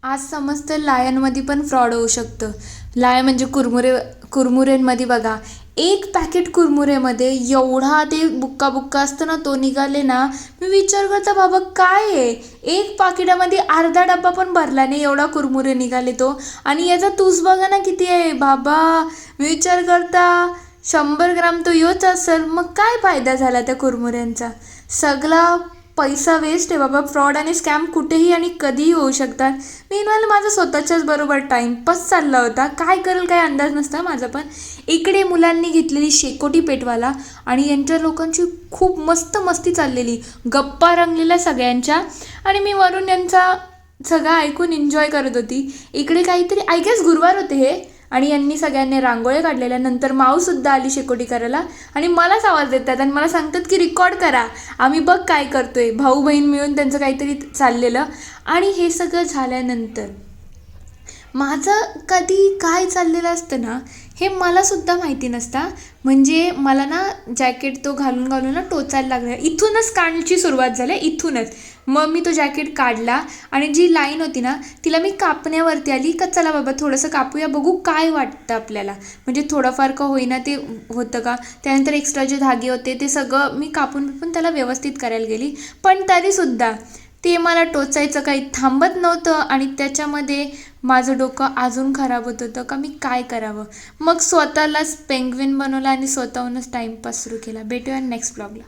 आज समजतं लायनमध्ये पण फ्रॉड होऊ शकतं. लायन म्हणजे कुरमुरेंमध्ये बघा, एक पॅकेट कुरमुरेमध्ये एवढा ते बुक्का बुक्का असतं ना, तो निघाले ना. मी विचार करता बाबा काय आहे, एक पाकिटामध्ये अर्धा डब्बा पण भरला नाही एवढा कुरमुरे निघाले तो. आणि याचा तूस बघा ना किती आहे बाबा. मी विचार करता 100 ग्राम तो योच असेल. मग काय फायदा झाला त्या कुरमुऱ्यांचा. सगळा पैसा वेस्ट आहे बाबा. फ्रॉड आणि स्कॅम कुठेही आणि कधीही होऊ शकतात. मीनवाल माझा स्वतःच्याच बरोबर टाईमपास चालला होता. काय करेल काय अंदाज नसता माझा पण. इकडे मुलांनी घेतलेली शेकोटी पेटवाला आणि यांच्या लोकांची खूप मस्त मस्ती चाललेली, गप्पा रंगलेल्या सगळ्यांच्या. आणि मी वरून यांचा सगळं ऐकून एन्जॉय करत होती. इकडे काहीतरी आय गेस गुरुवार होते हे. आणि यांनी सगळ्यांनी रांगोळ्या काढलेल्या. नंतर माऊसुद्धा आली शेकोटी करायला आणि मलाच आवाज देतात आणि मला सांगतात की रेकॉर्ड करा, आम्ही बघ काय करतोय. भाऊ बहीण मिळून त्यांचं काहीतरी चाललेलं. आणि हे सगळं झाल्यानंतर माझं कधी काय चाललेलं असतं ना, हे मलासुद्धा माहिती नसतं. म्हणजे मला ना जॅकेट तो घालून घालून ना टोचायला लागला. इथूनच काढण्याची सुरुवात झाली, इथूनच. मग मी तो जॅकेट काढला आणि जी लाईन होती ना तिला मी कापण्यावरती आली का चला बाबा थोडंसं कापूया, बघू काय वाटतं आपल्याला. म्हणजे थोडंफार का होईना ते होतं का. त्यानंतर एक्स्ट्रा जे धागे होते ते सगळं मी कापून त्याला व्यवस्थित करायला गेली. पण तरीसुद्धा ते मला टोचायचं काही थांबत नव्हतं आणि त्याच्यामध्ये माझं डोकं अजून खराब होत होतं का मी काय करावं. मग स्वतःलाच पेंग्विन बनवलं आणि स्वतःहूनच टाईमपास सुरू केला. भेटूया नेक्स्ट ब्लॉगला.